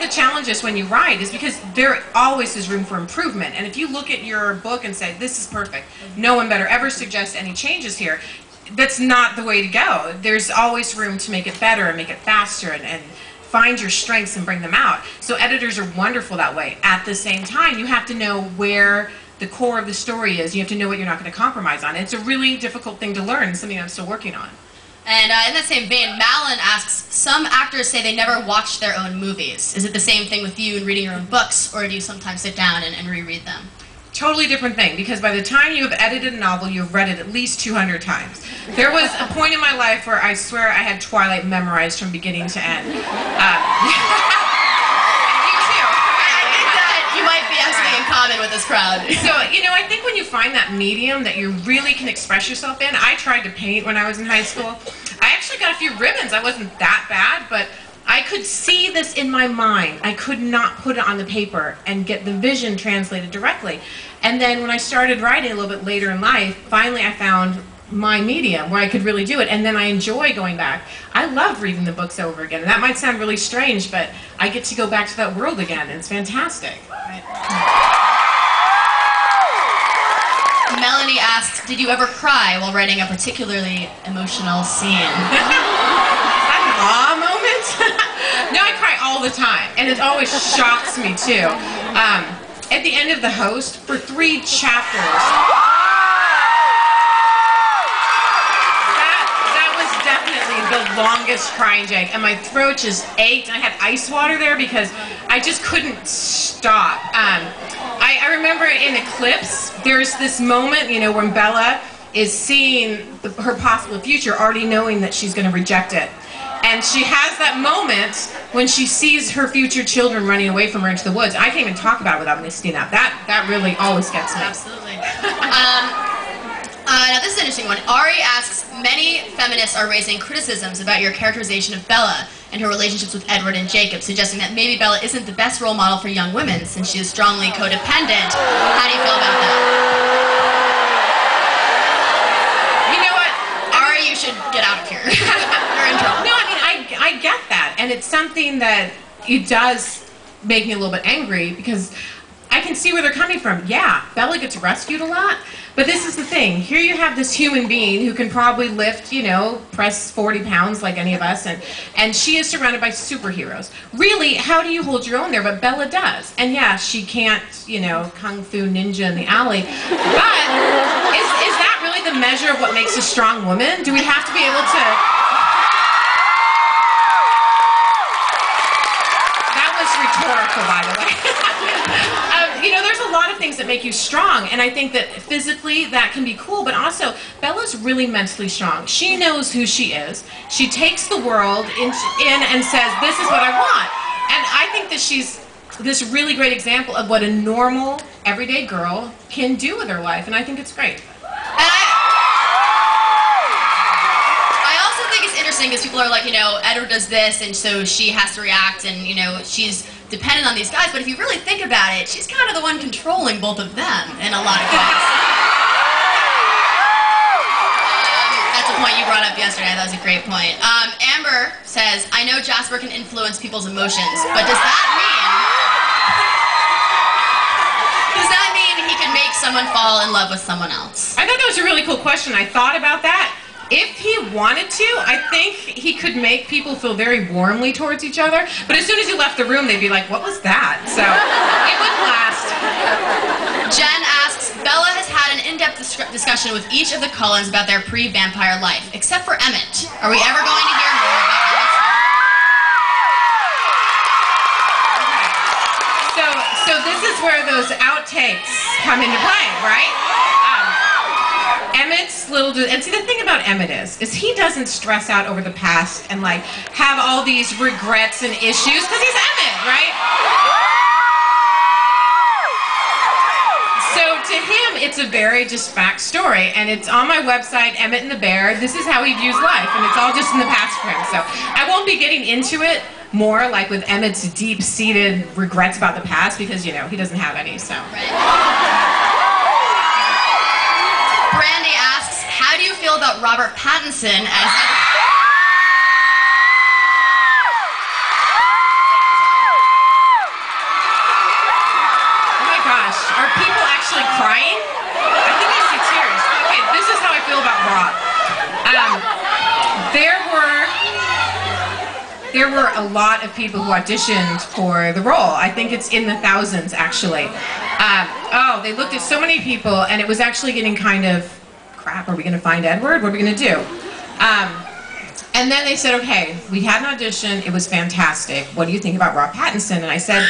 the challenges when you write is because there always is room for improvement. And if you look at your book and say, this is perfect, no one better ever suggest any changes here, that's not the way to go. There's always room to make it better and make it faster and find your strengths and bring them out. So editors are wonderful that way. At the same time, you have to know where the core of the story is. You have to know what you're not going to compromise on. It's a really difficult thing to learn, something I'm still working on. And in that same vein, Malin asks, some actors say they never watch their own movies. Is it the same thing with you in reading your own books, or do you sometimes sit down and reread them? Totally different thing, because by the time you have edited a novel, you've read it at least 200 times. There was a point in my life where I swear I had Twilight memorized from beginning to end. You too. I think that you might be actually in common with this crowd. So, you know, I think when you find that medium that you really can express yourself in, I tried to paint when I was in high school. I actually got a few ribbons. I wasn't that bad, but I could see this in my mind. I could not put it on the paper and get the vision translated directly. And then when I started writing a little bit later in life, finally I found my medium where I could really do it, and then I enjoy going back. I love reading the books over again, and that might sound really strange, but I get to go back to that world again, and it's fantastic. Right? Melanie asks, did you ever cry while writing a particularly emotional scene? Aw moment? No, I cry all the time, and it always shocks me too. At the end of The Host, for 3 chapters, that was definitely the longest crying jag, and my throat just ached. I had ice water there because I just couldn't stop. I remember in Eclipse, there's this moment, you know, when Bella is seeing her possible future, already knowing that she's going to reject it. And she has that moment when she sees her future children running away from her into the woods. I can't even talk about it without misting up. That really always gets me. Absolutely. Now this is an interesting one. Ari asks, many feminists are raising criticisms about your characterization of Bella and her relationships with Edward and Jacob, suggesting that maybe Bella isn't the best role model for young women since she is strongly codependent. How do you feel about that? You know what? Ari, you should get out of here. You're in trouble. No, I mean, I get that, and it's something that it does make me a little bit angry because I can see where they're coming from. Yeah, Bella gets rescued a lot, but this is the thing. Here you have this human being who can probably lift, you know, press 40 pounds like any of us, and she is surrounded by superheroes. Really, how do you hold your own there? But Bella does. And yeah, she can't, you know, kung fu ninja in the alley, but is that really the measure of what makes a strong woman? Do we have to be able to... Rhetorical, by the way. You know, there's a lot of things that make you strong, and I think that physically that can be cool, but also Bella's really mentally strong. She knows who she is. She takes the world in and says, this is what I want. And I think that she's this really great example of what a normal, everyday girl can do with her life, and I think it's great. Because people are like, you know, Edward does this, and so she has to react, and, you know, she's dependent on these guys. But if you really think about it, she's kind of the one controlling both of them in a lot of ways. That's a point you brought up yesterday. That was a great point. Amber says, I know Jasper can influence people's emotions, but does that mean he can make someone fall in love with someone else? I thought that was a really cool question. I thought about that. If he wanted to, I think he could make people feel very warmly towards each other, but as soon as he left the room, they'd be like, what was that? So, it wouldn't last. Jen asks, Bella has had an in-depth discussion with each of the Cullens about their pre-vampire life, except for Emmett. Are we ever going to hear more about Emmett? So this is where those outtakes come into play, right? Emmett's little, and see the thing about Emmett is he doesn't stress out over the past and like have all these regrets and issues because he's Emmett, right? So to him, it's a very just fact story, and it's on my website, Emmett and the Bear. This is how he views life, and it's all just in the past for him. So I won't be getting into it more like with Emmett's deep-seated regrets about the past because, you know, he doesn't have any, so. Right. Brandy asks, how do you feel about Robert Pattinson as... there were a lot of people who auditioned for the role. I think it's in the thousands, actually. Oh, they looked at so many people, and it was actually getting kind of, crap, are we going to find Edward? What are we going to do? And then they said, okay, we had an audition. It was fantastic. What do you think about Rob Pattinson? And I said, well,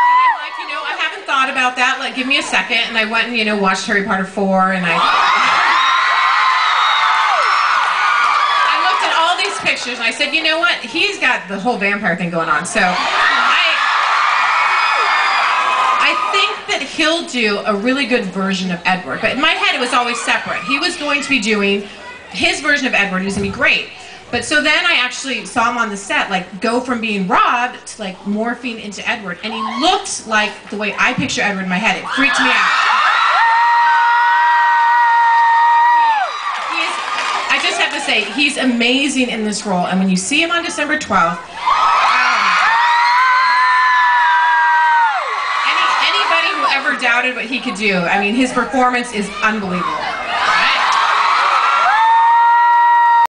and I'm like, I haven't thought about that. Like, give me a second. And I went and, watched Harry Potter 4, and I looked at all these pictures, and I said, you know what? He's got the whole vampire thing going on. So I think that he'll do a really good version of Edward. But in my head, it was always separate. He was going to be doing his version of Edward. He was going to be great. But so then I actually saw him on the set, like, go from being Rob to, like, morphing into Edward. And he looked like the way I picture Edward in my head. It freaked me out. I just have to say, he's amazing in this role. And when you see him on December 12th, anybody who ever doubted what he could do, I mean, his performance is unbelievable.